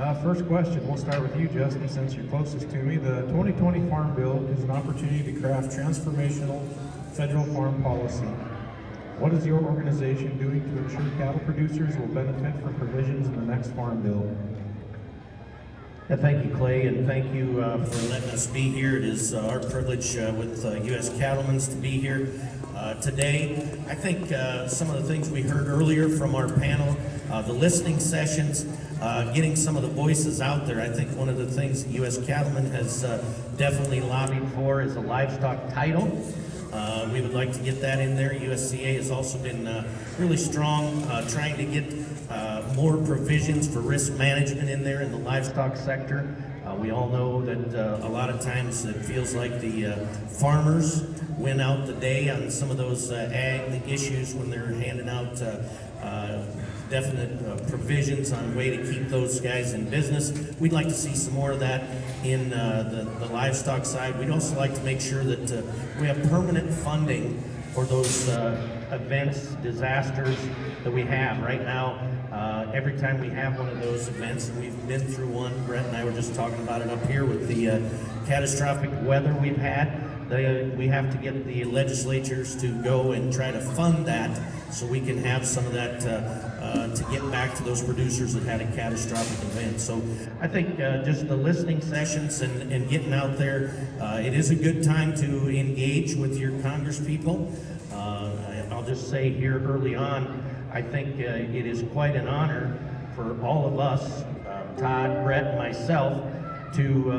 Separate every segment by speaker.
Speaker 1: First question, we'll start with you, Justin, since you're closest to me. The 2020 Farm Bill is an opportunity to craft transformational federal farm policy. What is your organization doing to ensure cattle producers will benefit from provisions in the next Farm Bill?
Speaker 2: Yeah, thank you, Clay, and thank you for letting us be here. It is our privilege with US Cattlemen to be here today. I think some of the things we heard earlier from our panel, the listening sessions, getting some of the voices out there. I think one of the things that US Cattlemen has definitely lobbied for is a livestock title. We would like to get that in there. USCA has also been really strong trying to get more provisions for risk management in there in the livestock sector. We all know that a lot of times it feels like the farmers win out the day on some of those ag issues when they're handing out definite provisions on a way to keep those guys in business. We'd like to see some more of that in the livestock side. We'd also like to make sure that we have permanent funding for those events, disasters that we have. Right now, every time we have one of those events, and we've been through one, Brett and I were just talking about it up here with the catastrophic weather we've had, we have to get the legislatures to go and try to fund that so we can have some of that to get back to those producers that had a catastrophic event. So I think just the listening sessions and getting out there, it is a good time to engage with your congresspeople. I'll just say here early on, I think it is quite an honor for all of us, Todd, Brett, and myself, to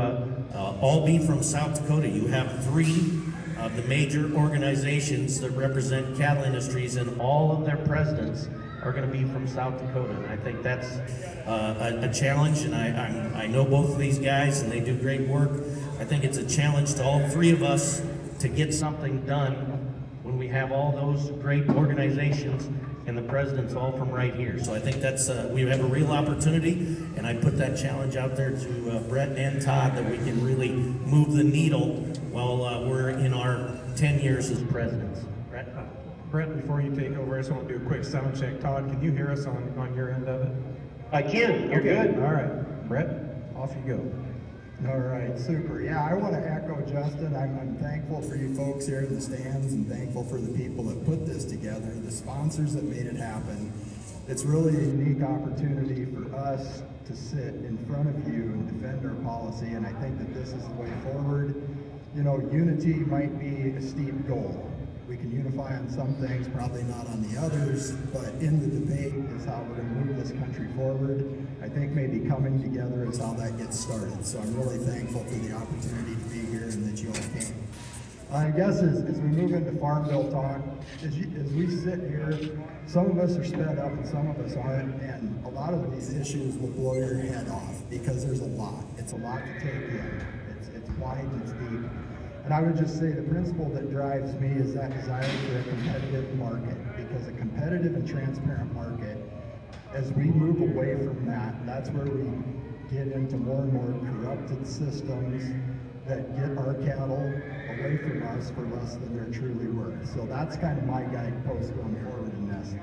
Speaker 2: all be from South Dakota. You have three of the major organizations that represent cattle industries, and all of their presidents are going to be from South Dakota. And I think that's a challenge, and I know both of these guys, and they do great work. I think it's a challenge to all three of us to get something done when we have all those great organizations and the president's all from right here. So I think that's we have a real opportunity, and I put that challenge out there to Brett and Todd that we can really move the needle while we're in our 10 years as presidents.
Speaker 1: Brett, before you take over, I just want to do a quick sound check. Todd, can you hear us on your end of it?
Speaker 3: I can. You're good.
Speaker 1: All right. Brett, off you go.
Speaker 4: All right, super. Yeah, I want to echo Justin. I'm thankful for you folks here in the stands and thankful for the people that put this together, the sponsors that made it happen. It's really a unique opportunity for us to sit in front of you and defend our policy, and I think that this is the way forward. You know, unity might be a steep goal. We can unify on some things, probably not on the others, but in the debate is how we're going to move this country forward. I think maybe coming together is how that gets started. So I'm really thankful for the opportunity to be here and that you all came. I guess as we move into Farm Bill talk, as we sit here, some of us are sped up and some of us aren't, and a lot of these issues will blow your head off because there's a lot. It's a lot to take in. It's wide, it's deep. And I would just say the principle that drives me is that desire for a competitive market, because a competitive and transparent market, as we move away from that, that's where we get into more and more corrupted systems that get our cattle away from us for less than they're truly worth. So that's kind of my guidepost going forward in this.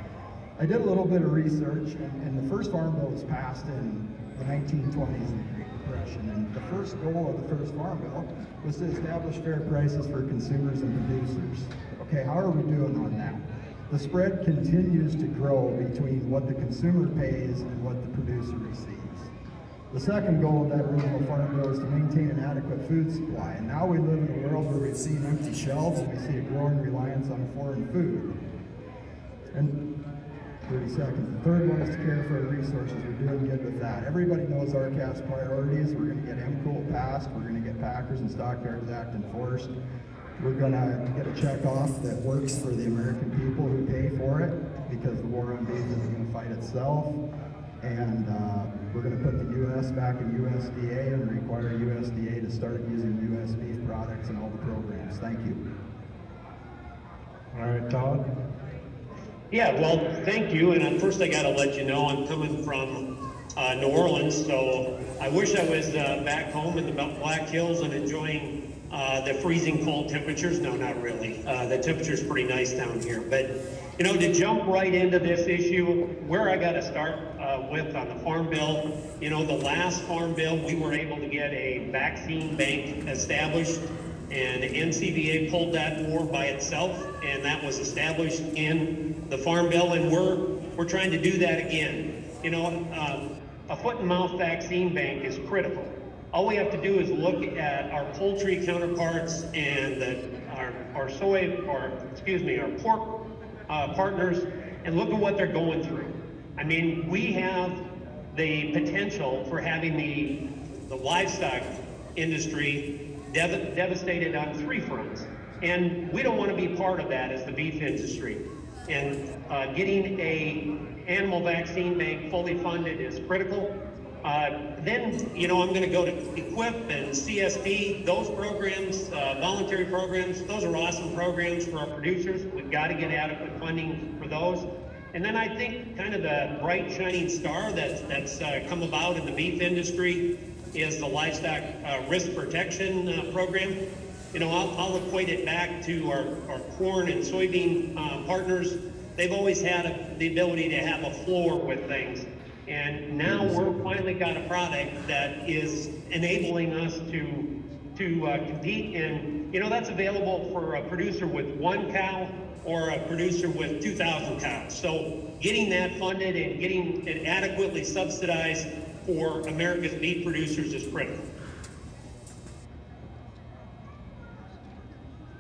Speaker 4: I did a little bit of research, and the first Farm Bill was passed in the 1920s in the Great Depression, and the first goal of the first Farm Bill was to establish fair prices for consumers and producers. Okay, how are we doing on that? The spread continues to grow between what the consumer pays and what the producer receives. The second goal of that original Farm Bill is to maintain an adequate food supply, and now we live in a world where we've seen empty shelves and we see a growing reliance on foreign food. And 30 seconds. The third one is to care for our resources. We're doing good with that. Everybody knows RCAP's priorities. We're going to get MCOOL passed. We're going to get Packers and Stockyards Act enforced. We're going to get a check off that works for the American people who pay for it, because the war on beef isn't going to fight itself. And we're going to put the U.S. back in USDA and require USDA to start using U.S. beef products in all the programs. Thank you.
Speaker 1: All right, Todd.
Speaker 3: Yeah, well, thank you. And first I got to let you know I'm coming from New Orleans, so I wish I was back home in the Black Hills and enjoying the freezing cold temperatures. No, not really. The temperature's pretty nice down here. But, you know, to jump right into this issue, where I got to start with on the Farm Bill, you know, the last Farm Bill, we were able to get a vaccine bank established, and NCBA pulled that war by itself, and that was established in the Farm Bill, and we're trying to do that again. You know, a foot and mouth vaccine bank is critical. All we have to do is look at our poultry counterparts and our pork partners, and look at what they're going through. I mean, we have the potential for having the livestock industry devastated on 3 fronts. And we don't want to be part of that as the beef industry. And getting a animal vaccine bank fully funded is critical. Then, you know, I'm going to go to EQIP and CSP. Those programs, voluntary programs, those are awesome programs for our producers. We've got to get adequate funding for those. And then I think kind of the bright shining star that's come about in the beef industry is the livestock risk protection program. You know, I'll equate it back to our corn and soybean partners. They've always had the ability to have a floor with things. And now we're finally got a product that is enabling us to compete. And, you know, that's available for a producer with 1 cow or a producer with 2,000 cows. So getting that funded and getting it adequately subsidized for America's beef producers is critical.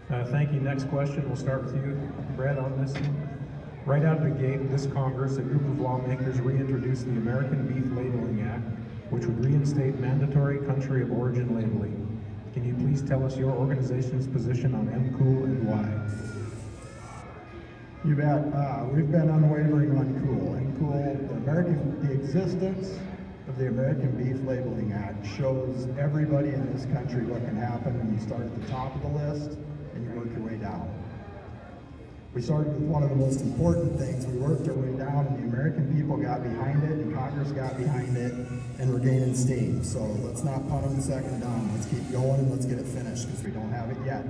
Speaker 1: Thank you. Next question. We'll start with you, Brad, on this one. Right out of the gate, this Congress, a group of lawmakers reintroduced the American Beef Labeling Act, which would reinstate mandatory country of origin labeling. Can you please tell us your organization's position on MCOOL and why?
Speaker 4: You bet. We've been unwavering on MCOOL. The existence of the American Beef Labeling Act shows everybody in this country what can happen when you start at the top of the list and you work your way down. We started with one of the most important things. We worked our way down, and the American people got behind it, and Congress got behind it, and we're gaining steam. So let's not punt on the second down. Let's keep going, and let's get it finished, because we don't have it yet.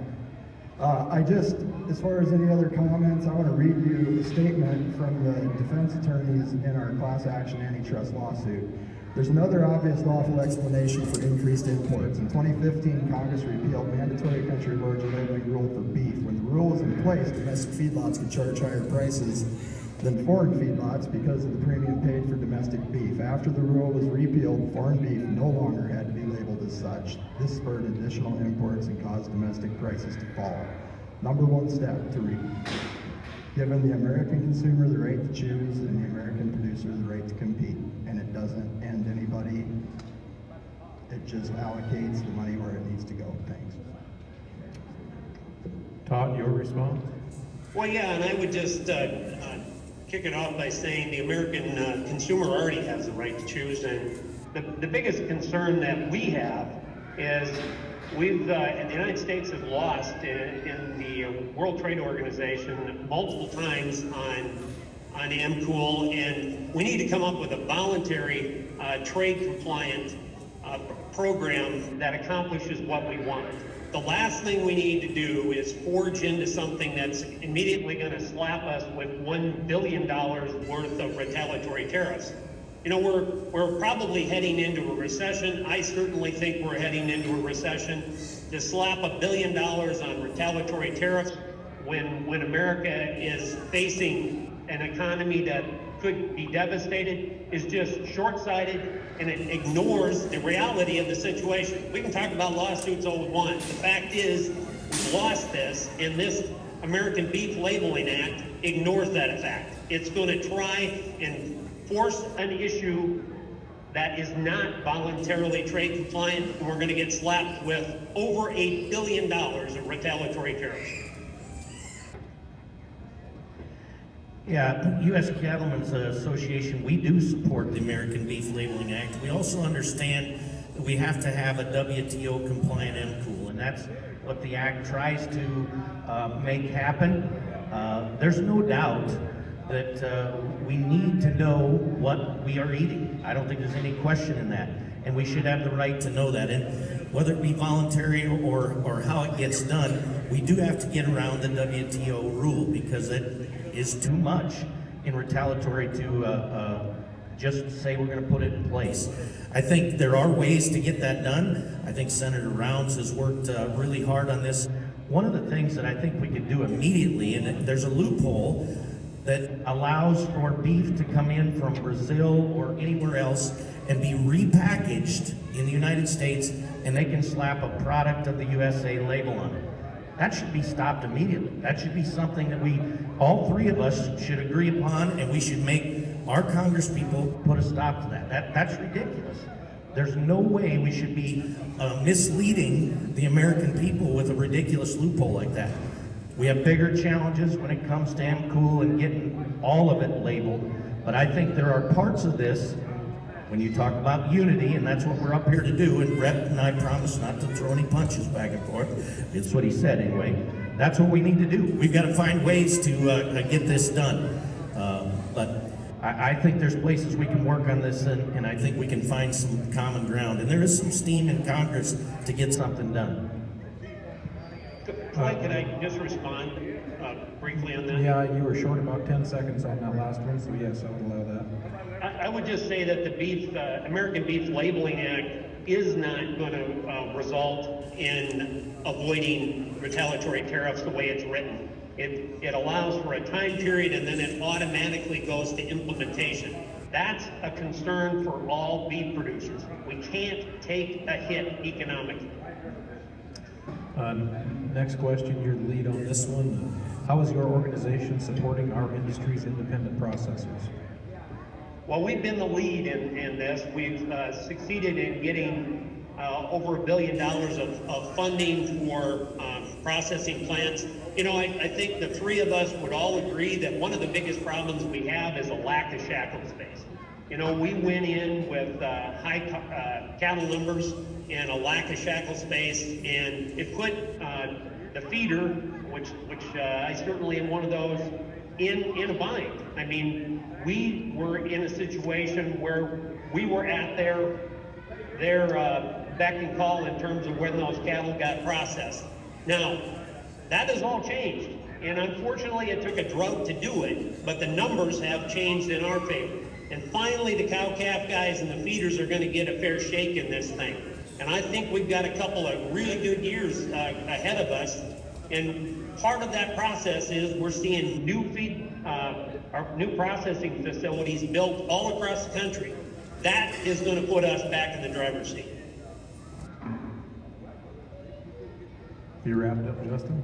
Speaker 4: As far as any other comments, I want to read you a statement from the defense attorneys in our class action antitrust lawsuit. There's another obvious lawful explanation for increased imports. In 2015, Congress repealed mandatory country of origin labeling rule for beef. When the rule was in place, domestic feedlots could charge higher prices than foreign feedlots because of the premium paid for domestic beef. After the rule was repealed, foreign beef no longer had to be labeled as such. This spurred additional imports and caused domestic prices to fall. Number one step to giving the American consumer the right to choose and the American producer the right to compete. And it doesn't end anybody. It just allocates the money where it needs to go. Thanks.
Speaker 1: Todd, your response?
Speaker 3: Well, yeah, and I would just kick it off by saying the American consumer already has the right to choose. And the biggest concern that we have is the United States has lost in the World Trade Organization multiple times on MCOOL, and we need to come up with a voluntary trade compliant program that accomplishes what we want. The last thing we need to do is forge into something that's immediately going to slap us with $1 billion worth of retaliatory tariffs. You know, we're probably heading into a recession. I certainly think we're heading into a recession. To slap $1 billion on retaliatory tariffs when America is facing an economy that could be devastated is just short-sighted, and it ignores the reality of the situation. We can talk about lawsuits all we want. The fact is, we've lost this, and this American Beef Labeling Act ignores that fact. It's going to try and force an issue that is not voluntarily trade compliant, and we're going to get slapped with over $8 billion of retaliatory tariffs.
Speaker 2: Yeah, U.S. Cattlemen's Association, we do support the American Beef Labeling Act. We also understand that we have to have a WTO compliant MCOOL, and that's what the Act tries to make happen. There's no doubt that we need to know what we are eating. I don't think there's any question in that. And we should have the right to know that. And whether it be voluntary or how it gets done, we do have to get around the WTO rule because it is too much in retaliatory to just say we're going to put it in place. I think there are ways to get that done. I think Senator Rounds has worked really hard on this. One of the things that I think we could do immediately, and there's a loophole that allows for beef to come in from Brazil or anywhere else and be repackaged in the United States, and they can slap a product of the USA label on it. That should be stopped immediately. That should be something that all three of us should agree upon, and we should make our Congress people put a stop to that. That's ridiculous. There's no way we should be misleading the American people with a ridiculous loophole like that. We have bigger challenges when it comes to M-Cool and getting all of it labeled, but I think there are parts of this, when you talk about unity, and that's what we're up here to do, and Rep and I promise not to throw any punches back and forth. It's what he said anyway. That's what we need to do. We've got to find ways to get this done. But I think there's places we can work on this, and I think we can find some common ground. And there is some steam in Congress to get something done.
Speaker 3: Troy, can I just respond briefly on that?
Speaker 1: Yeah, you were short about 10 seconds on that last one, so yes, I would allow that.
Speaker 3: I would just say that the American Beef Labeling Act is not going to result in avoiding retaliatory tariffs the way it's written. It allows for a time period and then it automatically goes to implementation. That's a concern for all beef producers. We can't take a hit economically.
Speaker 1: Next question, your lead on this one. How is your organization supporting our industry's independent processors?
Speaker 3: Well, we've been the lead in this. We've succeeded in getting over $1 billion of funding for processing plants. You know, I think the three of us would all agree that one of the biggest problems we have is a lack of shackle space. You know, we went in with high cattle numbers and a lack of shackle space, and it put the feeder, which I certainly am one of those, in a bind. I mean, we were in a situation where we were at their beck and call in terms of when those cattle got processed. Now, that has all changed, and unfortunately it took a drought to do it, but the numbers have changed in our favor. And finally, the cow-calf guys and the feeders are going to get a fair shake in this thing. And I think we've got a couple of really good years ahead of us. And part of that process is we're seeing new processing facilities built all across the country. That is going to put us back in the driver's seat.
Speaker 1: You wrapped up, Justin?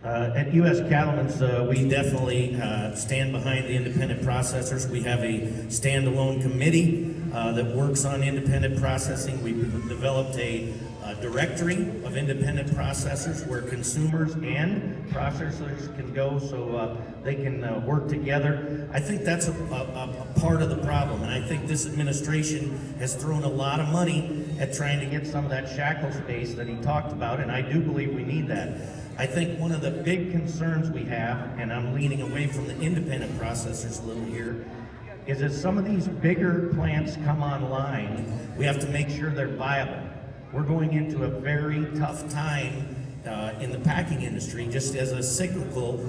Speaker 2: At U.S. Cattlemen's, we definitely stand behind the independent processors. We have a standalone committee that works on independent processing. We've developed a directory of independent processors where consumers and processors can go so they can work together. I think that's a part of the problem, and I think this administration has thrown a lot of money at trying to get some of that shackle space that he talked about, and I do believe we need that. I think one of the big concerns we have, and I'm leaning away from the independent processors a little here, is as some of these bigger plants come online, we have to make sure they're viable. We're going into a very tough time in the packing industry, just as a cyclical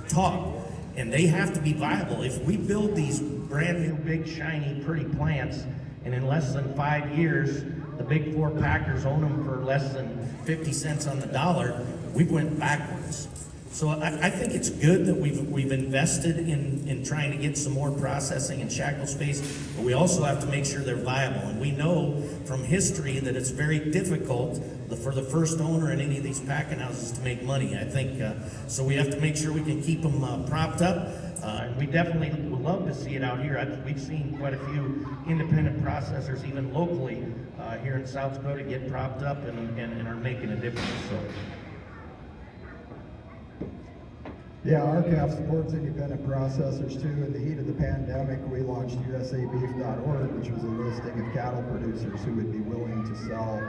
Speaker 2: talk, and they have to be viable. If we build these brand new, big, shiny, pretty plants, and in less than 5 years, the big four packers own them for less than 50 cents on the dollar, we went backwards. So I think it's good that we've invested in trying to get some more processing and shackle space, but we also have to make sure they're viable. And we know from history that it's very difficult for the first owner in any of these packing houses to make money. I think so we have to make sure we can keep them propped up. And we definitely would love to see it out here. We've seen quite a few independent processors, even locally here in South Dakota, get propped up and are making a difference. So.
Speaker 4: Yeah, RCAF supports independent processors too. In the heat of the pandemic, we launched USAbeef.org, which was a listing of cattle producers who would be willing to sell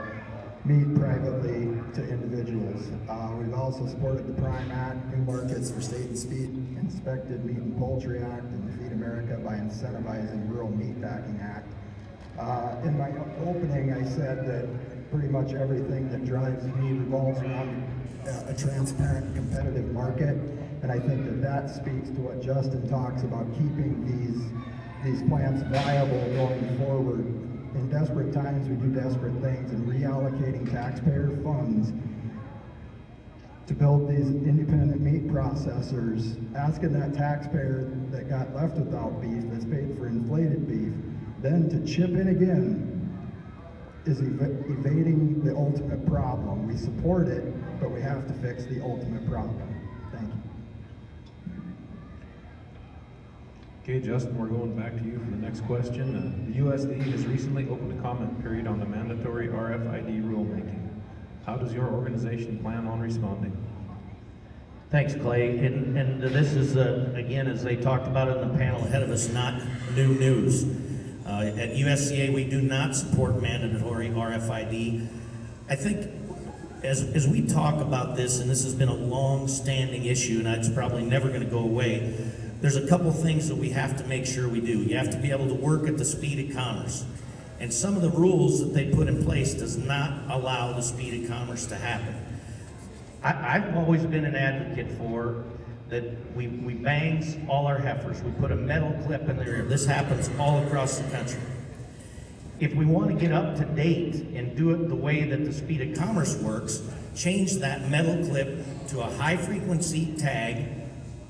Speaker 4: meat privately to individuals. We've also supported the Prime Act, new markets for state and Inspected Meat and Poultry Act and the Feed America by Incentivizing Rural Meatpacking Act. In my opening, I said that pretty much everything that drives me revolves around a transparent, competitive market, and I think that that speaks to what Justin talks about, keeping these plants viable going forward. In desperate times, we do desperate things, and reallocating taxpayer funds to build these independent meat processors, asking that taxpayer that got left without beef, that's paid for inflated beef, then to chip in again, is evading the ultimate problem. We support it, but we have to fix the ultimate problem. Thank you.
Speaker 1: Okay, Justin, we're going back to you for the next question. The USDA has recently opened a comment period on the mandatory RFID rulemaking. How does your organization plan on responding?
Speaker 2: Thanks, Clay. And this is, again, as they talked about it in the panel ahead of us, not new news. At USCA, we do not support mandatory RFID. I think as we talk about this, and this has been a long-standing issue, and it's probably never going to go away, there's a couple things that we have to make sure we do. You have to be able to work at the speed of commerce. And some of the rules that they put in place does not allow the speed of commerce to happen. I've always been an advocate for that we bangs all our heifers. We put a metal clip in their ear. This happens all across the country. If we want to get up to date and do it the way that the speed of commerce works, change that metal clip to a high frequency tag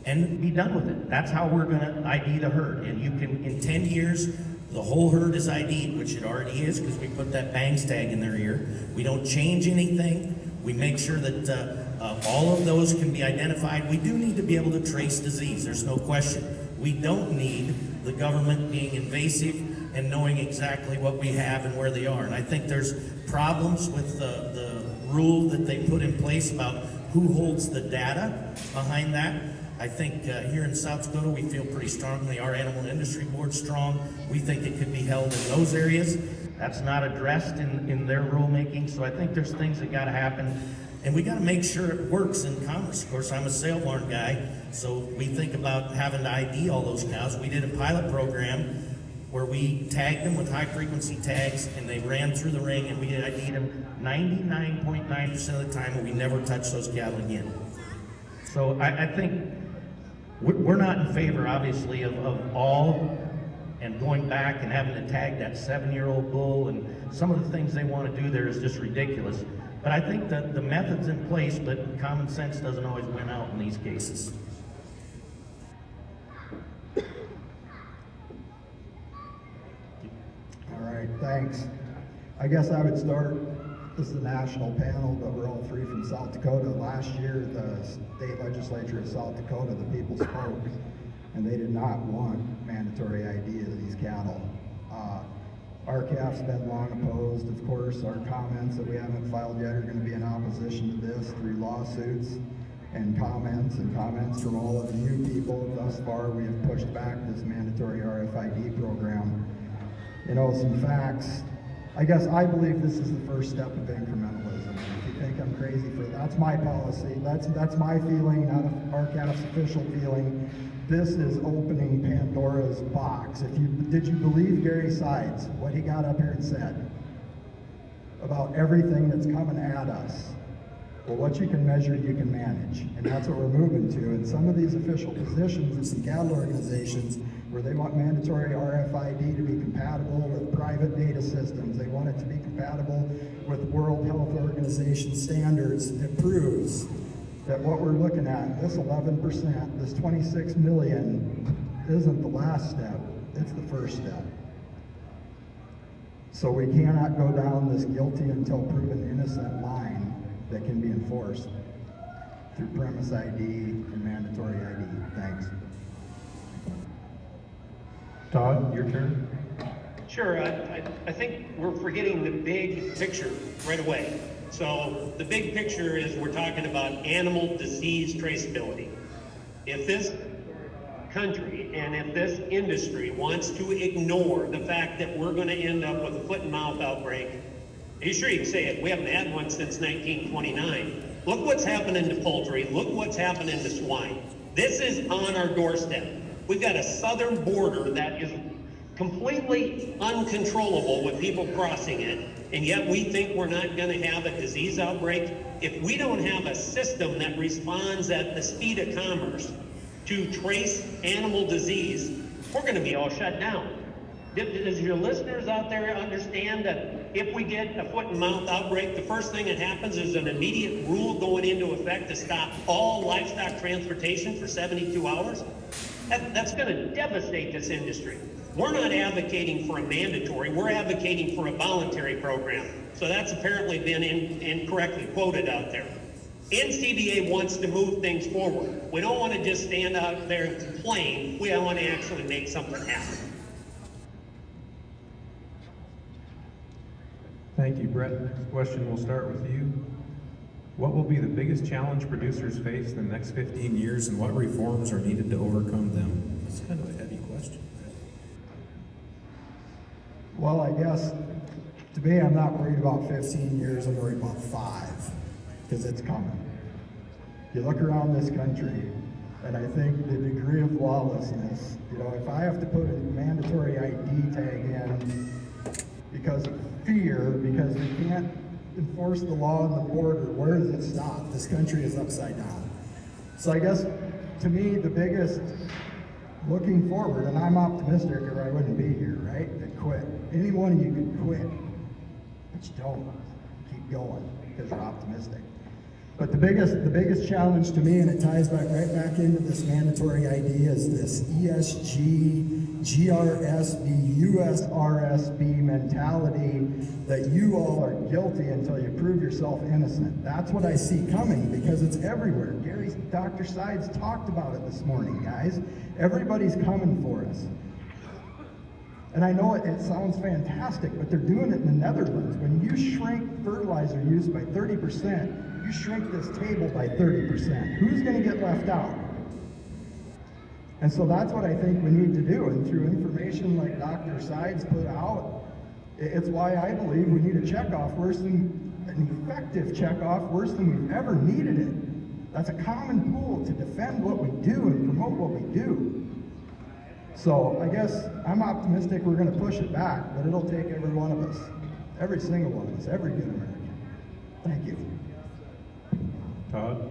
Speaker 2: and be done with it. That's how we're going to ID the herd. And you can, in 10 years, the whole herd is ID'd, which it already is because we put that bangs tag in their ear. We don't change anything. We make sure that all of those can be identified. We do need to be able to trace disease. There's no question. We don't need the government being invasive and knowing exactly what we have and where they are. And I think there's problems with the rule that they put in place about who holds the data behind that. I think here in South Dakota, we feel pretty strongly, our animal industry board's strong. We think it could be held in those areas. That's not addressed in their rulemaking. So I think there's things that gotta happen. And we gotta make sure it works in commerce. Of course, I'm a sale barn guy, so we think about having to ID all those cows. We did a pilot program where we tagged them with high frequency tags and they ran through the ring and we ID'd them 99.9% of the time, and we never touched those cattle again. So I think we're not in favor, obviously, of all and going back and having to tag that 7-year-old bull, and some of the things they want to do there is just ridiculous. But I think that the method's in place, but common sense doesn't always win out in these cases.
Speaker 4: All right, thanks. I guess I would start, this is a national panel, but we're all three from South Dakota. Last year, the state legislature of South Dakota, the people spoke, and they did not want mandatory ID of these cattle. RCAF's been long opposed. Of course, our comments that we haven't filed yet are going to be in opposition to this through lawsuits and comments from all of you people. Thus far, we have pushed back this mandatory RFID program. You know, some facts. I guess I believe this is the first step of incrementalism. If you think I'm crazy for that's my policy. That's my feeling, not RCAF's official feeling. This is opening Pandora's box. Did you believe Gary Sides, what he got up here and said about everything that's coming at us? Well, what you can measure, you can manage, and that's what we're moving to. And some of these official positions in some cattle organizations where they want mandatory RFID to be compatible with private data systems. They want it to be compatible with World Health Organization standards. It proves that what we're looking at, this 11%, this 26 million, isn't the last step, it's the first step. So we cannot go down this guilty until proven innocent line that can be enforced through premise ID and mandatory ID. Thanks.
Speaker 1: Todd, your turn.
Speaker 3: Sure, I think we're forgetting the big picture right away. So the big picture is we're talking about animal disease traceability. If this country and if this industry wants to ignore the fact that we're going to end up with a foot and mouth outbreak, are you sure you can say it? We haven't had one since 1929. Look what's happening to poultry. Look what's happening to swine. This is on our doorstep. We've got a southern border that is completely uncontrollable with people crossing it, and yet we think we're not going to have a disease outbreak. If we don't have a system that responds at the speed of commerce to trace animal disease, we're going to be all shut down. Does your listeners out there understand that if we get a foot and mouth outbreak, the first thing that happens is an immediate rule going into effect to stop all livestock transportation for 72 hours? That's going to devastate this industry. We're not advocating for a mandatory, we're advocating for a voluntary program. So that's apparently been incorrectly quoted out there. NCBA wants to move things forward. We don't want to just stand out there and complain. We want to actually make something happen.
Speaker 1: Thank you, Brett. Next question, we'll start with you. What will be the biggest challenge producers face in the next 15 years, and what reforms are needed to overcome them? It's kind of a heavy question.
Speaker 4: Well, I guess, to me, I'm not worried about 15 years, I'm worried about 5, because it's coming. You look around this country, and I think the degree of lawlessness, you know, if I have to put a mandatory ID tag in because of fear, because we can't enforce the law on the border, where does it stop? This country is upside down. So I guess, to me, the biggest, looking forward, and I'm optimistic or I wouldn't be here, right? To quit. Any one of you could quit, but you don't. Keep going, because you're optimistic. But the biggest challenge to me, and it ties right back into this mandatory ID, is this ESG, GRSB, USRSB mentality that you all are guilty until you prove yourself innocent. That's what I see coming, because it's everywhere. Dr. Sides talked about it this morning, guys. Everybody's coming for us. And I know it sounds fantastic, but they're doing it in the Netherlands. When you shrink fertilizer use by 30%, you shrink this table by 30%. Who's going to get left out? And so that's what I think we need to do. And through information like Dr. Sides put out, it's why I believe we need a checkoff worse than an effective checkoff, worse than we've ever needed it. That's a common pool to defend what we do and promote what we do. So I guess I'm optimistic we're going to push it back, but it'll take every one of us, every single one of us, every good American. Thank you.
Speaker 1: Todd?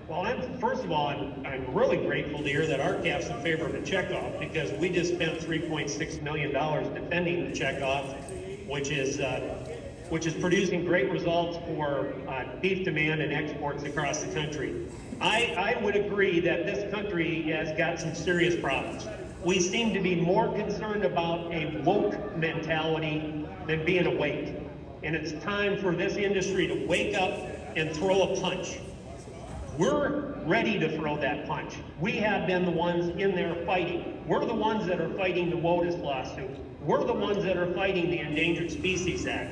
Speaker 3: Well, first of all, I'm really grateful to hear that RCAF's in favor of a checkoff, because we just spent $3.6 million defending the checkoff, which is producing great results for beef demand and exports across the country. I would agree that this country has got some serious problems. We seem to be more concerned about a woke mentality than being awake. And it's time for this industry to wake up and throw a punch. We're ready to throw that punch. We have been the ones in there fighting. We're the ones that are fighting the WOTUS lawsuit. We're the ones that are fighting the Endangered Species Act.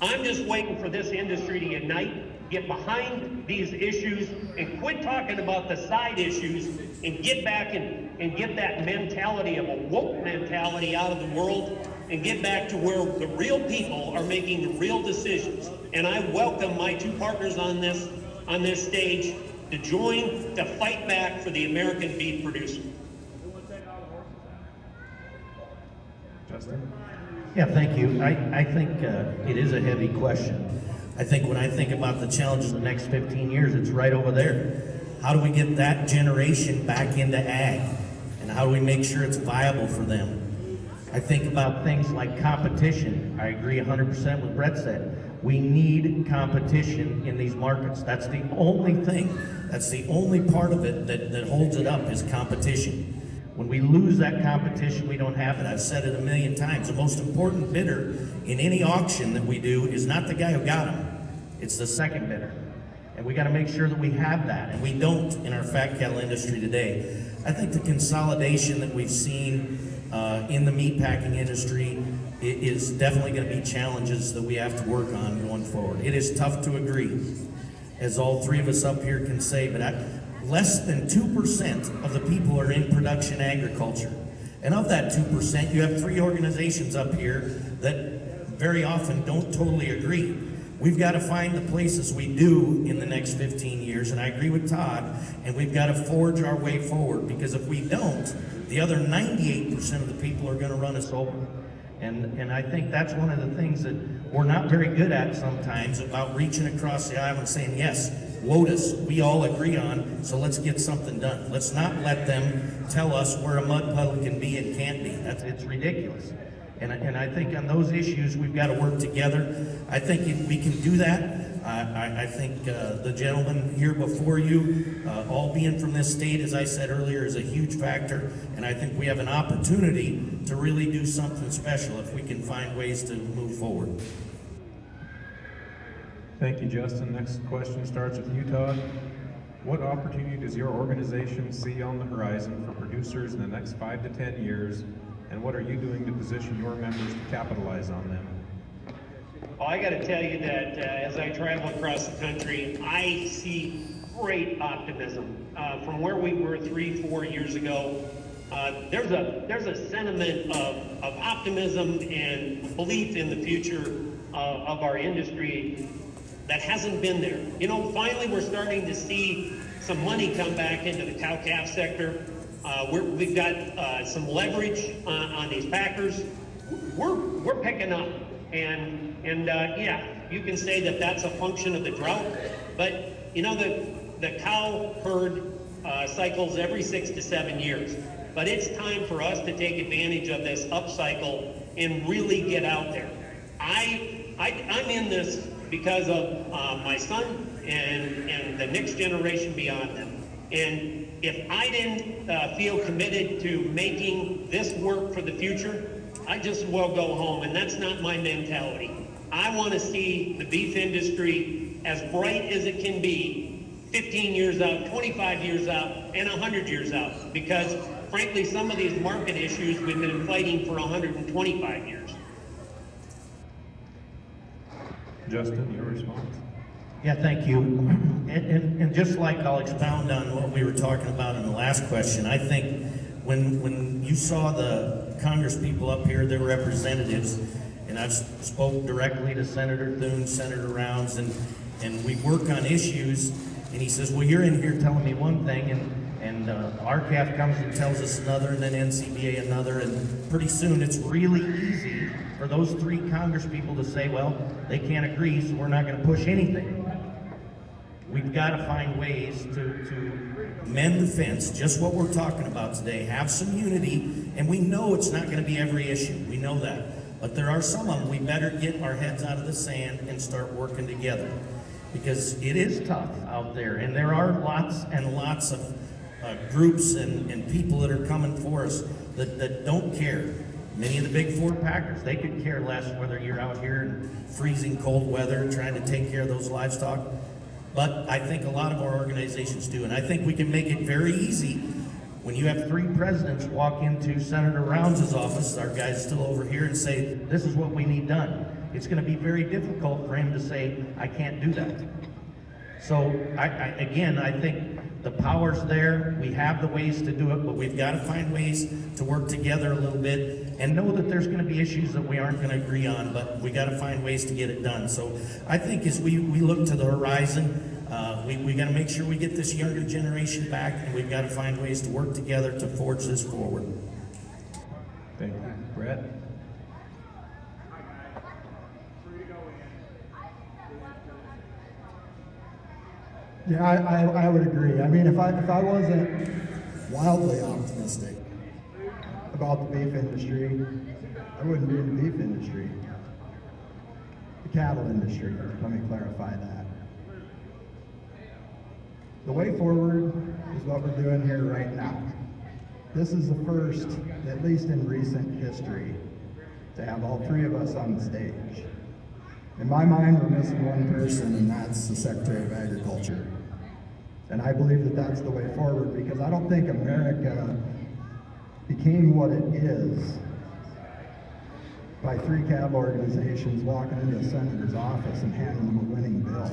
Speaker 3: I'm just waiting for this industry to unite, get behind these issues, and quit talking about the side issues, and get back and get that mentality of a woke mentality out of the world, and get back to where the real people are making the real decisions. And I welcome my two partners on this stage to join to fight back for the American beef producer.
Speaker 1: Justin?
Speaker 2: Yeah, thank you. I think it is a heavy question. I think when I think about the challenges of the next 15 years, it's right over there. How do we get that generation back into ag? And how do we make sure it's viable for them? I think about things like competition. I agree 100% with Brett said. We need competition in these markets. That's the only thing. That's the only part of it that holds it up is competition. When we lose that competition, we don't have it. I've said it a million times. The most important bidder in any auction that we do is not the guy who got them. It's the second bidder. And we got to make sure that we have that. And we don't in our fat cattle industry today. I think the consolidation that we've seen in the meatpacking industry is definitely going to be challenges that we have to work on going forward. It is tough to agree, as all three of us up here can say, but less than 2% of the people are in production agriculture. And of that 2%, you have three organizations up here that very often don't totally agree. We've got to find the places we do in the next 15 years, and I agree with Todd, and we've got to forge our way forward, because if we don't, the other 98% of the people are going to run us over. And I think that's one of the things that we're not very good at sometimes, about reaching across the aisle and saying, yes, WOTUS, we all agree on, so let's get something done. Let's not let them tell us where a mud puddle can be and can't be. It's ridiculous. And I think on those issues, we've got to work together. I think we can do that. I think the gentleman here before you, all being from this state, as I said earlier, is a huge factor. And I think we have an opportunity to really do something special if we can find ways to move forward.
Speaker 1: Thank you, Justin. Next question starts with you, Todd. What opportunity does your organization see on the horizon for producers in the next 5 to 10 years? And what are you doing to position your members to capitalize on them?
Speaker 3: Well, I got to tell you that as I travel across the country, I see great optimism. From where we were 3-4 years ago, there's a sentiment of optimism and belief in the future of our industry that hasn't been there. You know, finally we're starting to see some money come back into the cow-calf sector. We've got some leverage on these packers. We're picking up, and yeah, you can say that that's a function of the drought, but you know, the cow herd cycles every 6 to 7 years. But it's time for us to take advantage of this upcycle and really get out there. I'm in this because of my son and the next generation beyond them. And if I didn't feel committed to making this work for the future, I just will go home, and that's not my mentality. I want to see the beef industry as bright as it can be 15 years out, 25 years out, and 100 years out, because frankly, some of these market issues we've been fighting for 125 years.
Speaker 1: Justin, your response?
Speaker 2: Yeah, thank you. And just like I'll expound on what we were talking about in the last question, I think when you saw the Congress people up here, their representatives, and I've spoke directly to Senator Thune, Senator Rounds, and we work on issues, and he says, well, you're in here telling me one thing, and RCAF comes and tells us another, and then NCBA another, and pretty soon it's really easy for those 3 Congress people to say, well, they can't agree, so we're not going to push anything. We've got to find ways to mend the fence, just what we're talking about today, have some unity, and we know it's not going to be every issue. We know that. But there are some of them we better get our heads out of the sand and start working together. Because it is tough out there, and there are lots and lots of groups and people that are coming for us that don't care. Many of the big 4 packers, they could care less whether you're out here in freezing cold weather trying to take care of those livestock. But I think a lot of our organizations do, and I think we can make it very easy when you have 3 presidents walk into Senator Rounds' office, our guy's still over here, and say, this is what we need done. It's going to be very difficult for him to say, I can't do that. So, again, I think the power's there. We have the ways to do it, but we've got to find ways to work together a little bit and know that there's going to be issues that we aren't going to agree on, but we got to find ways to get it done. So I think as we look to the horizon, we got to make sure we get this younger generation back, and we've got to find ways to work together to forge this forward.
Speaker 1: Thank you. Brett?
Speaker 4: Yeah, I would agree. I mean, if I wasn't wildly optimistic about the beef industry, I wouldn't be in the beef industry. The cattle industry, let me clarify that. The way forward is what we're doing here right now. This is the first, at least in recent history, to have all 3 of us on the stage. In my mind, we're missing one person, and that's the Secretary of Agriculture. And I believe that that's the way forward, because I don't think America became what it is by 3 cattle organizations walking into a senator's office and handing them a winning bill.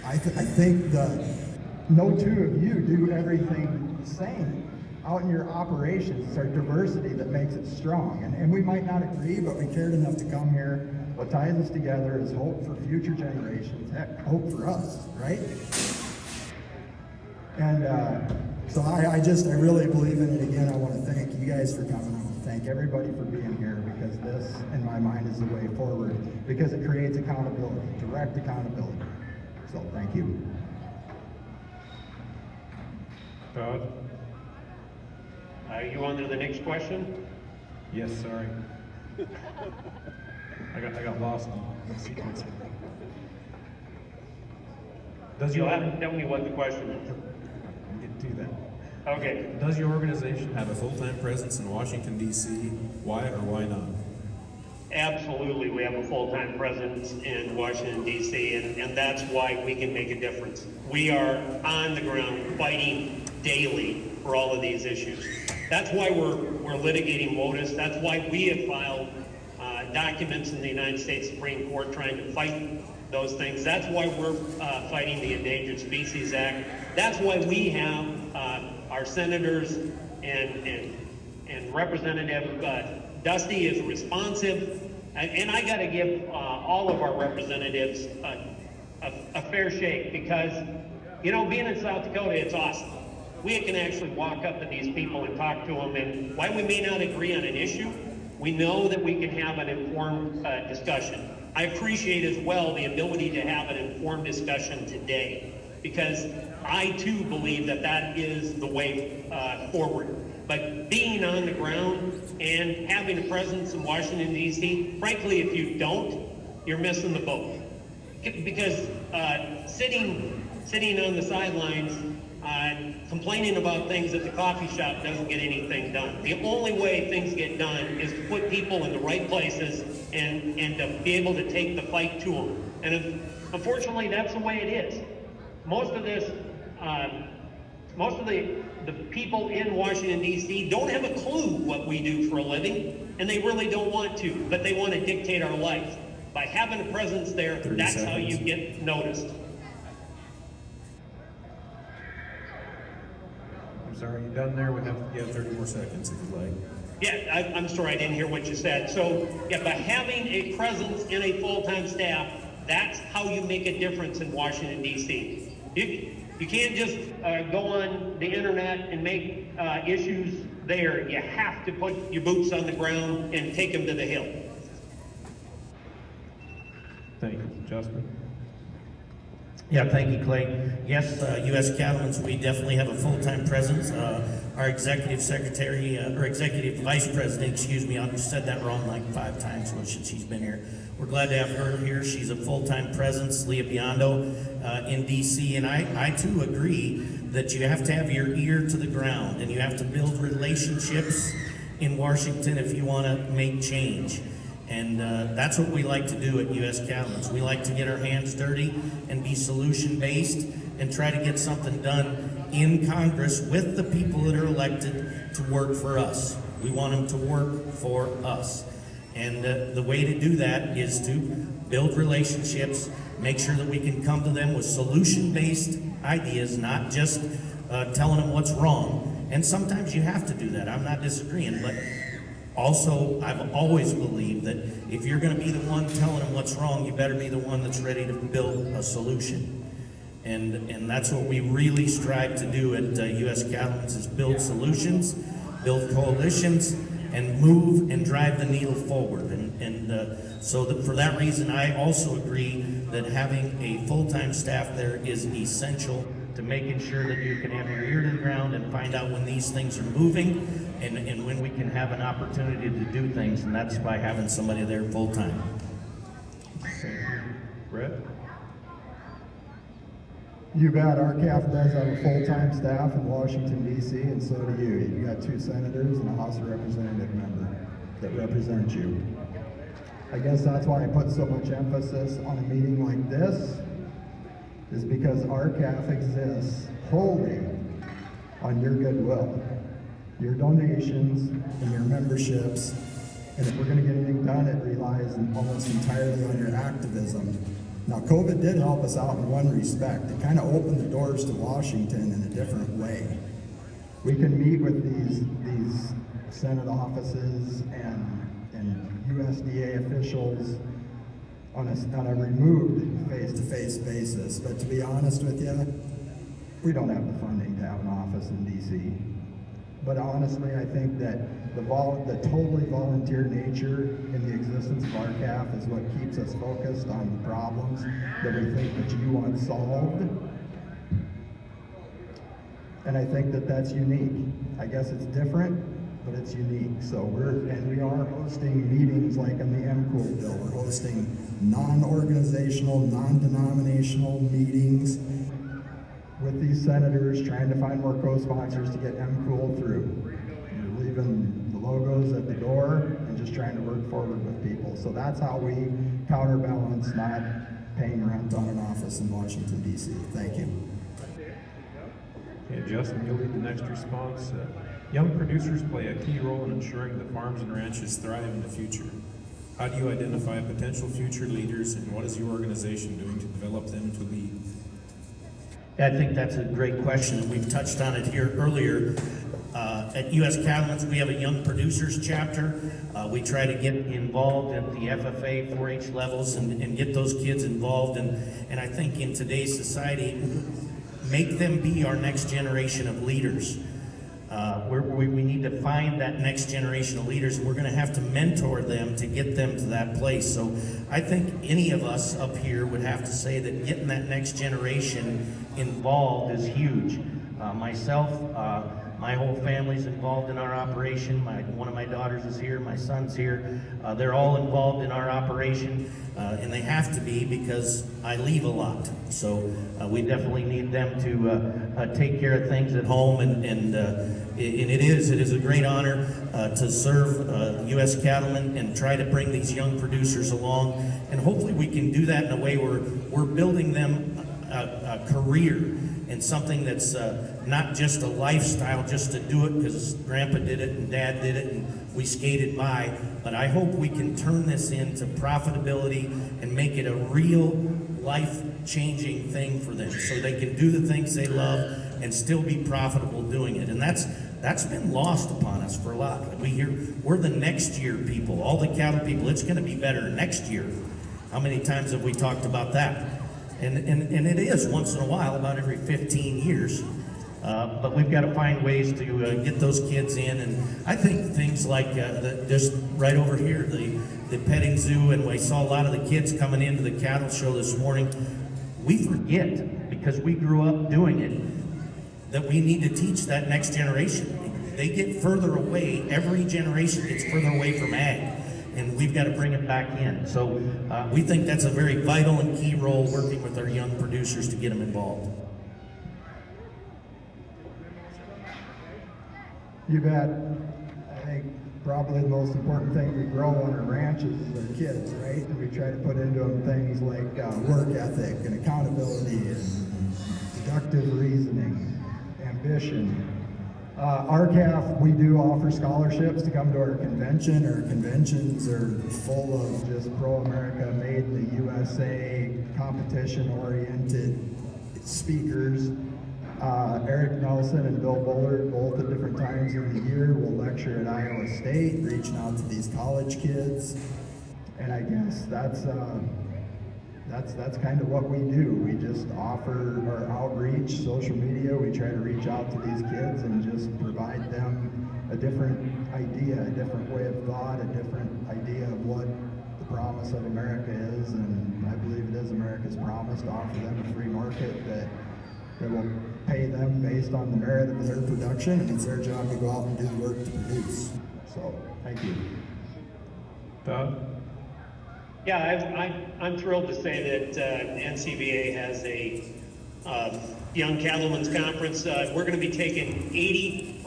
Speaker 4: I think that no 2 of you do everything the same. out in your operations. It's our diversity that makes it strong. And we might not agree, but we cared enough to come here. What ties us together is hope for future generations, heck, hope for us, right? And so I really believe in it. Again, I want to thank you guys for coming. I want to thank everybody for being here, because this, in my mind, is the way forward, because it creates accountability, direct accountability. So thank you.
Speaker 1: Todd?
Speaker 3: Are you on to the next question?
Speaker 1: Yes, sorry. I got lost in the sequence. Does
Speaker 3: You'll
Speaker 1: your
Speaker 3: have to tell me what the question is.
Speaker 1: get to that?
Speaker 3: Okay.
Speaker 1: Does your organization
Speaker 5: Have a full-time presence in Washington, D.C. Why or why not?
Speaker 3: Absolutely, we have a full-time presence in Washington, D.C., and that's why we can make a difference. We are on the ground fighting daily for all of these issues. That's why we're litigating WOTUS. That's why we have filed documents in the United States Supreme Court trying to fight those things. That's why we're fighting the Endangered Species Act. That's why we have our senators and Representative Dusty is responsive. And I got to give all of our representatives a fair shake, because, you know, being in South Dakota, it's awesome. We can actually walk up to these people and talk to them, and while we may not agree on an issue, we know that we can have an informed discussion. I appreciate as well the ability to have an informed discussion today, because I too believe that that is the way forward. But being on the ground and having a presence in Washington, D.C., frankly, if you don't, you're missing the boat. Because sitting on the sidelines, complaining about things at the coffee shop doesn't get anything done. The only way things get done is to put people in the right places and to be able to take the fight to them. And unfortunately, that's the way it is. Most of the people in Washington, D.C. don't have a clue what we do for a living, and they really don't want to, but they want to dictate our life. By having a presence there, that's how you get noticed.
Speaker 1: I'm sorry, you done there?
Speaker 5: You have 30 more seconds if you'd like.
Speaker 3: Yeah, I'm sorry, I didn't hear what you said. So, yeah, by having a presence in a full-time staff, that's how you make a difference in Washington, D.C. You can't just go on the internet and make issues there. You have to put your boots on the ground and take them to the hill.
Speaker 1: Thank you. Justin?
Speaker 2: Yeah, thank you, Clay. Yes, U.S. Cattlemen's, we definitely have a full-time presence. Our executive secretary, or executive vice president, excuse me, I said that wrong like 5 times since she's been here. We're glad to have her here. She's a full-time presence, Leah Biondo, in D.C. And I too agree that you have to have your ear to the ground, and you have to build relationships in Washington if you want to make change. And that's what we like to do at U.S. Cattlemen's. We like to get our hands dirty and be solution-based and try to get something done in Congress with the people that are elected to work for us. We want them to work for us. And the way to do that is to build relationships, make sure that we can come to them with solution-based ideas, not just telling them what's wrong. And sometimes you have to do that. I'm not disagreeing, but also, I've always believed that if you're going to be the one telling them what's wrong, you better be the one that's ready to build a solution. And that's what we really strive to do at U.S. Cattlemen's, is build solutions, build coalitions, and move and drive the needle forward. So for that reason, I also agree that having a full-time staff there is essential to making sure that you can have your ear to the ground and find out when these things are moving and when we can have an opportunity to do things, and that's by having somebody there full-time.
Speaker 1: Brett?
Speaker 4: You bet. Our CAF does have a full-time staff in Washington, D.C., and so do you. You got 2 senators and a House of Representative member that represent you. I guess that's why I put so much emphasis on a meeting like this, is because our CAF exists wholly on your goodwill, your donations, and your memberships. And if we're going to get anything done, it relies almost entirely on your activism. Now, COVID did help us out in one respect. It kind of opened the doors to Washington in a different way. We can meet with these Senate offices and USDA officials on a removed face-to-face basis. But to be honest with you, we don't have the funding to have an office in DC. But honestly, I think that the totally volunteer nature in the existence of RCAF is what keeps us focused on the problems that we think that you want solved. And I think that that's unique. I guess it's different, but it's unique. So we are hosting meetings like on the MCOOL bill. We're hosting non-organizational, non-denominational meetings with these senators, trying to find more co-sponsors to get MCOOL through. We're leaving the logos at the door and just trying to work forward with people. So that's how we counterbalance not paying rent on an office in Washington, D.C. Thank you.
Speaker 1: Okay, Justin, you'll lead the next response. Young producers play a key role in ensuring that farms and ranches thrive in the future. How do you identify potential future leaders, and what is your organization doing to develop them to lead?
Speaker 2: I think that's a great question, and we've touched on it here earlier. At US Cattlemen, we have a young producers chapter. We try to get involved at the FFA 4-H levels and get those kids involved. And I think in today's society, make them be our next generation of leaders. We need to find that next generation of leaders, and we're going to have to mentor them to get them to that place. So I think any of us up here would have to say that getting that next generation involved is huge. Myself, my whole family's involved in our operation. One of my daughters is here, my son's here. They're all involved in our operation, and they have to be because I leave a lot. So we definitely need them to take care of things at home, and it is a great honor to serve U.S. Cattlemen and try to bring these young producers along, and hopefully we can do that in a way where we're building them a career and something that's not just a lifestyle just to do it because Grandpa did it and Dad did it and we skated by, but I hope we can turn this into profitability and make it a real life-changing thing for them so they can do the things they love and still be profitable doing it. And that's been lost upon us for a lot. We hear we're the next year people, all the cattle people, it's going to be better next year. How many times have we talked about that? And it is once in a while, about every 15 years. But we've got to find ways to get those kids in. And I think things like just right over here, the petting zoo, and we saw a lot of the kids coming into the cattle show this morning. We forget, because we grew up doing it, that we need to teach that next generation. They get further away, every generation gets further away from ag. And we've got to bring it back in. So we think that's a very vital and key role, working with our young producers to get them involved.
Speaker 4: You bet. I think probably the most important thing we grow on our ranches is our kids, right? And we try to put into them things like work ethic and accountability and deductive reasoning, ambition. RCAF, we do offer scholarships to come to our convention. Our conventions are full of just pro-America, made in the USA, competition-oriented speakers. Eric Nelson and Bill Bullard, both at different times in the year, will lecture at Iowa State, reaching out to these college kids. And I guess that's kind of what we do. We just offer our outreach, social media. We try to reach out to these kids and just provide them a different idea, a different way of thought, a different idea of what the promise of America is. And I believe it is America's promise to offer them a free market that will pay them based on the merit of their production, and it's their job to go out and do the work to produce. So, thank you.
Speaker 1: Todd?
Speaker 3: Yeah, I'm thrilled to say that NCBA has a Young Cattlemen's Conference. We're going to be taking 80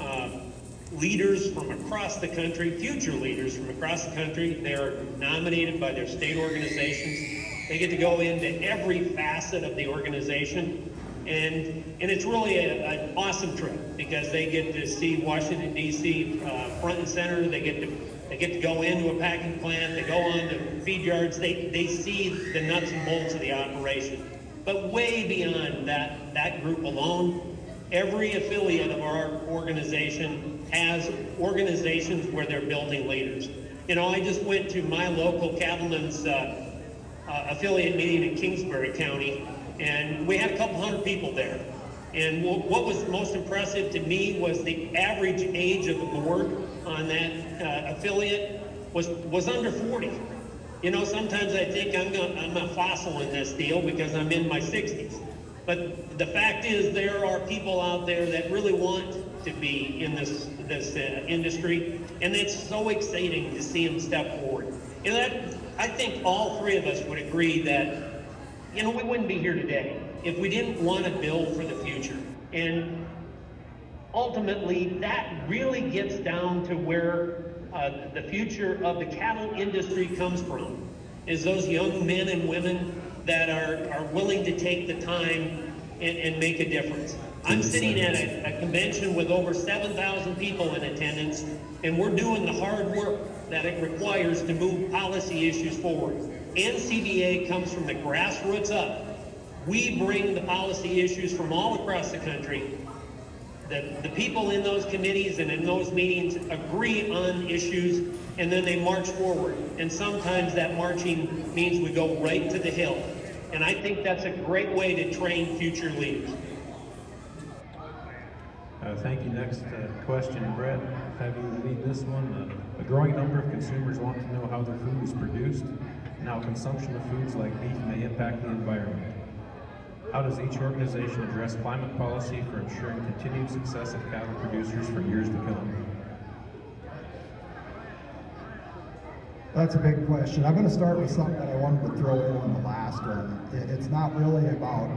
Speaker 3: leaders from across the country, future leaders from across the country. They're nominated by their state organizations. They get to go into every facet of the organization. And it's really an awesome trip because they get to see Washington, D.C. Front and center. They get to go into a packing plant. They go on to feed yards. They see the nuts and bolts of the operation. But way beyond that group alone, Every affiliate of our organization has organizations where they're building leaders. You know, I just went to my local Cattlemen's affiliate meeting in Kingsbury County, and we had a couple hundred people there. And what was most impressive to me was the average age of the board on that affiliate was under 40. You know, sometimes I think I'm a fossil in this deal because I'm in my 60s. But the fact is, there are people out there that really want to be in this industry, and it's so exciting to see them step forward. And that, I think all three of us would agree that, you know, we wouldn't be here today if we didn't want to build for the future. And ultimately, that really gets down to where the future of the cattle industry comes from, is those young men and women that are willing to take the time and make a difference. I'm sitting at a convention with over 7,000 people in attendance, and we're doing the hard work that it requires to move policy issues forward. NCBA comes from the grassroots up. We bring the policy issues from all across the country. The people in those committees and in those meetings agree on issues, and then they march forward. And sometimes that marching means we go right to the hill. And I think that's a great way to train future leaders.
Speaker 1: Thank you. Next question, Brett. Have you lead this one? A growing number of consumers want to know how their food is produced and how consumption of foods like beef may impact the environment. How does each organization address climate policy for ensuring continued success of cattle producers for years to come?
Speaker 4: That's a big question. I'm going to start with something that I wanted to throw in on the last one. It's not really about,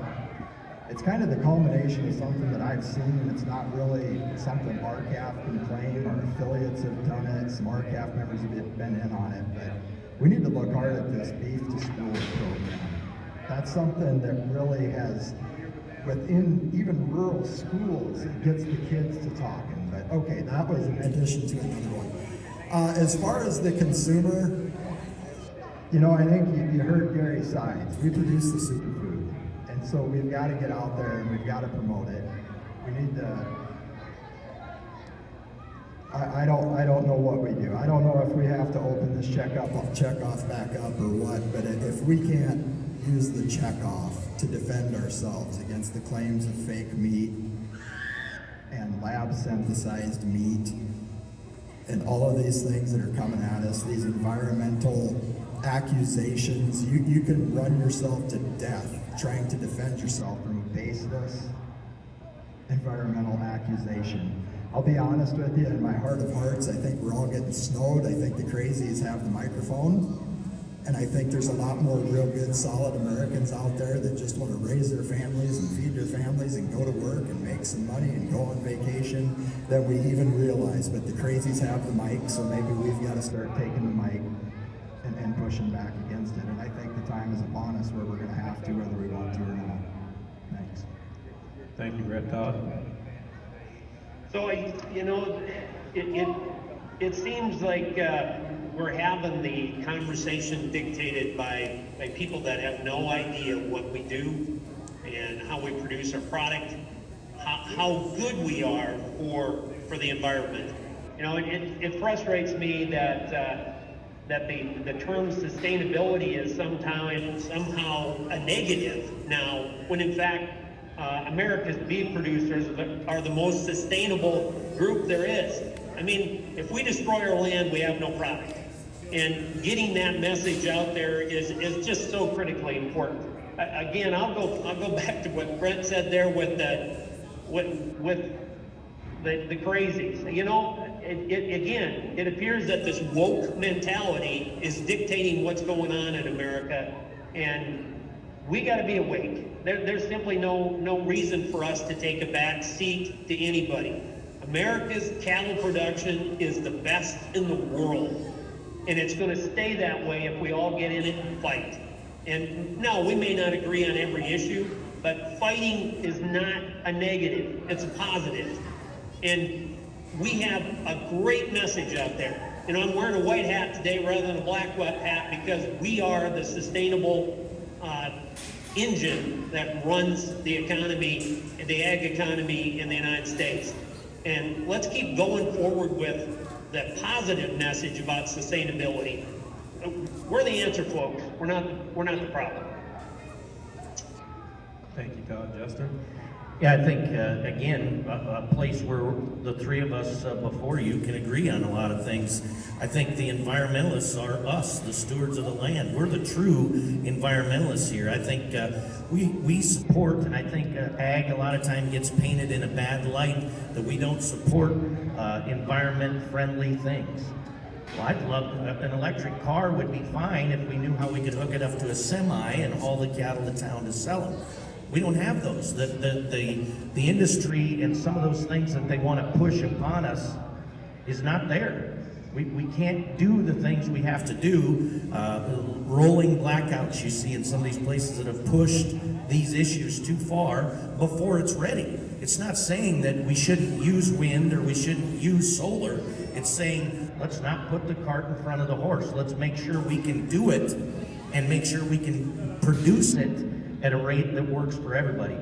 Speaker 4: it's kind of the culmination of something that I've seen, and it's not really something RCAF can claim. Our affiliates have done it, some RCAF members have been in on it, but we need to look hard at this Beef to School program. That's something that really has, within even rural schools, it gets the kids to talking. But okay, that was in addition to another one. As far as the consumer, you know, I think you heard Gary's sides. We produce the superfood, and so we've got to get out there and we've got to promote it. We need to. I don't know what we do. I don't know if we have to open this check off back up or what. But if we can't use the check off to defend ourselves against the claims of fake meat and lab synthesized meat and all of these things that are coming at us, these environmental accusations, you can run yourself to death trying to defend yourself from a baseless environmental accusation. I'll be honest with you, in my heart of hearts, I think we're all getting snowed. I think the crazies have the microphone. And I think there's a lot more real good, solid Americans out there that just want to raise their families and feed their families and go to work and make some money and go on vacation than we even realize. But the crazies have the mic, so maybe we've got to start taking the mic and pushing back against it. And I think the time is upon us where we're going to have to, whether we want to or not. Thanks.
Speaker 1: Thank you, Brett. Todd?
Speaker 3: So, you know, it seems like we're having the conversation dictated by people that have no idea what we do and how we produce our product, how good we are for the environment. You know, it frustrates me that the term sustainability is somehow a negative now, when in fact America's beef producers are the most sustainable group there is. I mean, if we destroy our land, we have no product. And getting that message out there is just so critically important. Again, I'll go back to what Brent said there with the crazies. You know, it appears that this woke mentality is dictating what's going on in America, and we got to be awake. There's simply no reason for us to take a back seat to anybody. America's cattle production is the best in the world, and it's going to stay that way if we all get in it and fight. And no, we may not agree on every issue, but fighting is not a negative, it's a positive. And we have a great message out there. You know, I'm wearing a white hat today rather than a black hat because we are the sustainable engine that runs the economy, the ag economy in the United States. And let's keep going forward with the positive message about sustainability. We're the answer, folks. We're not the problem.
Speaker 1: Thank you, Todd. Justin?
Speaker 2: Yeah, I think, again, a place where the three of us before you can agree on a lot of things. I think the environmentalists are us, the stewards of the land. We're the true environmentalists here. I think we support, and I think ag a lot of time gets painted in a bad light, that we don't support environment-friendly things. Well, I'd love, an electric car would be fine if we knew how we could hook it up to a semi and haul the cattle to town to sell them. We don't have those. The industry and some of those things that they want to push upon us is not there. We can't do the things we have to do. Rolling blackouts you see in some of these places that have pushed these issues too far before it's ready. It's not saying that we shouldn't use wind or we shouldn't use solar. It's saying, let's not put the cart in front of the horse. Let's make sure we can do it and make sure we can produce it at a rate that works for everybody.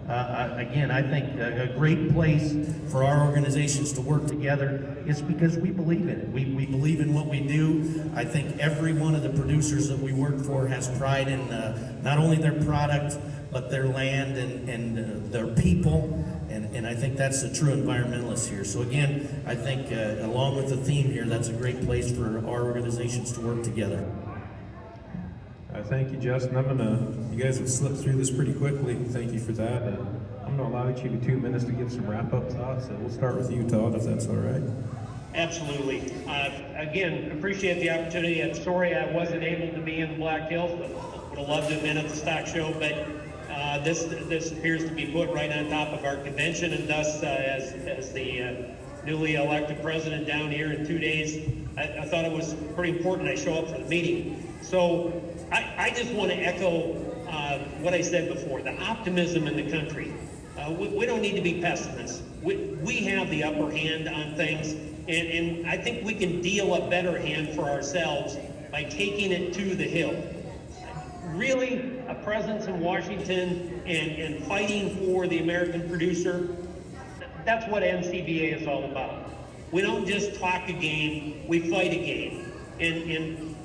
Speaker 2: Again, I think a great place for our organizations to work together is because we believe in it. We believe in what we do. I think every one of the producers that we work for has pride in not only their product, but their land and their people. And I think that's the true environmentalist here. So again, I think along with the theme here, that's a great place for our organizations to work together.
Speaker 5: Thank you, Justin. You guys have slipped through this pretty quickly. Thank you for that. I'm gonna allow each of you 2 minutes to give some wrap-up thoughts. We'll start with you, Todd, if that's all right.
Speaker 3: Absolutely. Again, appreciate the opportunity. I'm sorry I wasn't able to be in Black Hills, but would have loved to have been at the stock show. But this appears to be put right on top of our convention, and thus, as the newly elected president down here in 2 days, I thought it was pretty important I show up for the meeting. So I just want to echo what I said before, the optimism in the country. We don't need to be pessimists. We have the upper hand on things, and I think we can deal a better hand for ourselves by taking it to the Hill. Really, a presence in Washington and fighting for the American producer, that's what NCBA is all about. We don't just talk a game, we fight a game. And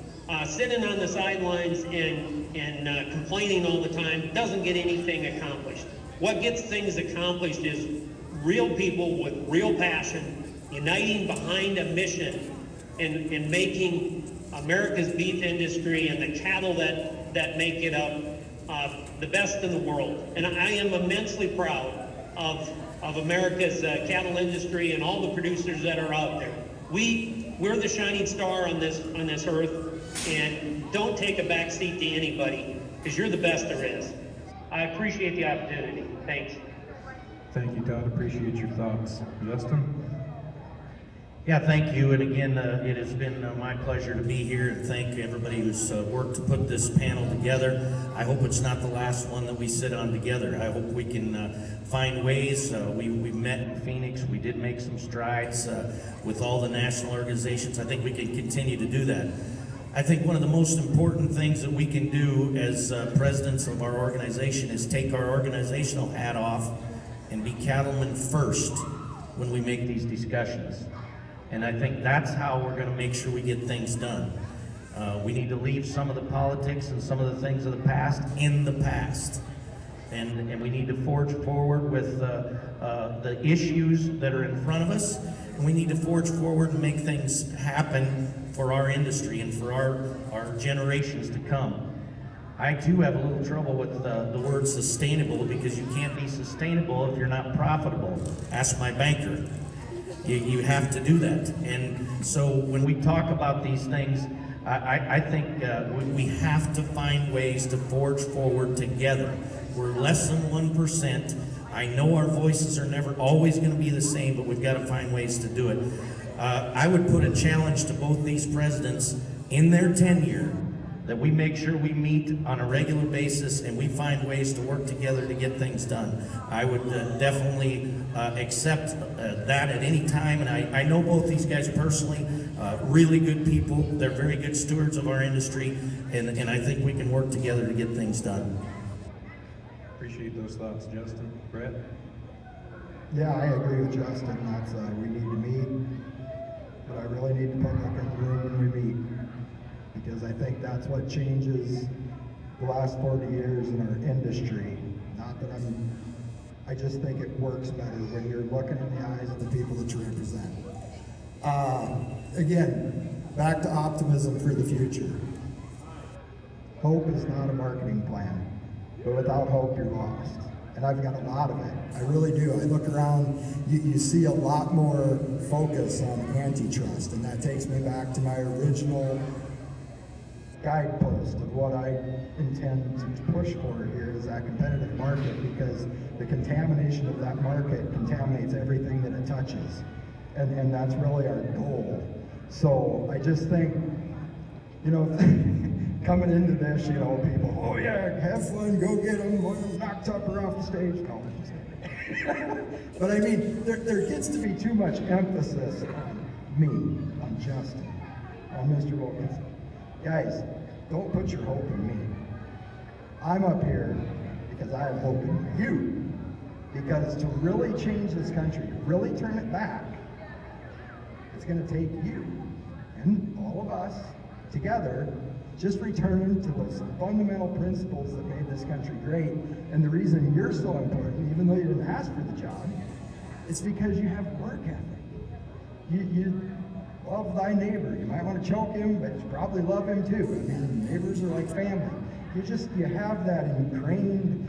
Speaker 3: sitting on the sidelines and complaining all the time doesn't get anything accomplished. What gets things accomplished is real people with real passion, uniting behind a mission and making America's beef industry and the cattle that make it up the best in the world. And I am immensely proud of America's cattle industry and all the producers that are out there. We're the shining star on this earth, and don't take a back seat to anybody, because you're the best there is. I appreciate the opportunity. Thanks.
Speaker 1: Thank you, Todd. Appreciate your thoughts. Justin?
Speaker 2: Yeah, thank you. And again, it has been my pleasure to be here, and thank everybody who's worked to put this panel together. I hope it's not the last one that we sit on together. I hope we can find ways. We met in Phoenix. We did make some strides with all the national organizations. I think we can continue to do that. I think one of the most important things that we can do as presidents of our organization is take our organizational hat off and be cattlemen first when we make these discussions. And I think that's how we're going to make sure we get things done. We need to leave some of the politics and some of the things of the past in the past. And we need to forge forward with the issues that are in front of us. And we need to forge forward and make things happen for our industry and for our generations to come. I too have a little trouble with the word sustainable, because you can't be sustainable if you're not profitable. Ask my banker. You have to do that. And so when we talk about these things, I think we have to find ways to forge forward together. We're less than 1%. I know our voices are never always going to be the same, but we've got to find ways to do it. I would put a challenge to both these presidents in their tenure that we make sure we meet on a regular basis and we find ways to work together to get things done. I would definitely accept that at any time, and I know both these guys personally, really good people. They're very good stewards of our industry, and I think we can work together to get things done.
Speaker 5: Appreciate those thoughts, Justin. Brett?
Speaker 4: Yeah, I agree with Justin. That's, we need to meet, but I really need to put up in the room when we meet. Because I think that's what changes the last 40 years in our industry. Not that I just think it works better when you're looking in the eyes of the people that you represent. Again, back to optimism for the future. Hope is not a marketing plan, but without hope you're lost. And I've got a lot of it. I really do. I look around, you see a lot more focus on antitrust, and that takes me back to my original guidepost of what I intend to push for here is that competitive market, because the contamination of that market contaminates everything that it touches. And that's really our goal. So I just think, you know, coming into this, you know, people, oh yeah, have fun, go get them, knock Tupper off the stage. No, I'm just kidding. But I mean, there gets to be too much emphasis on me, on Justin, on Mr. Wilkinson. Guys, don't put your hope in me. I'm up here because I have hope in you. Because to really change this country, really turn it back, it's going to take you and all of us together just returning to those fundamental principles that made this country great. And the reason you're so important, even though you didn't ask for the job, it's because you have work ethic. You love thy neighbor. You might want to choke him, but you probably love him too. I mean, neighbors are like family. You have that ingrained.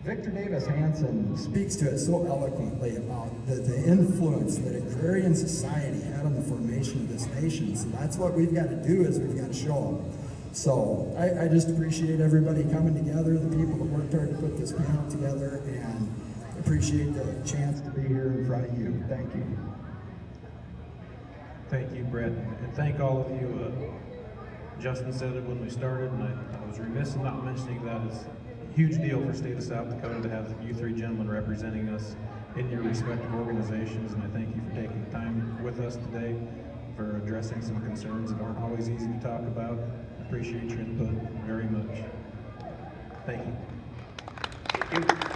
Speaker 4: Victor Davis Hanson speaks to it so eloquently about the influence that agrarian society had on the formation of this nation. So that's what we've got to do, is we've got to show them. So I just appreciate everybody coming together, the people that worked hard to put this panel together, and appreciate the chance to be here in front of you. Thank you.
Speaker 5: Thank you, Brett, and thank all of you. Justin said it when we started, and I was remiss in not mentioning that it's a huge deal for state of South Dakota to have you three gentlemen representing us in your respective organizations, and I thank you for taking the time with us today, for addressing some concerns that aren't always easy to talk about. I appreciate your input very much. Thank you.
Speaker 3: Thank you.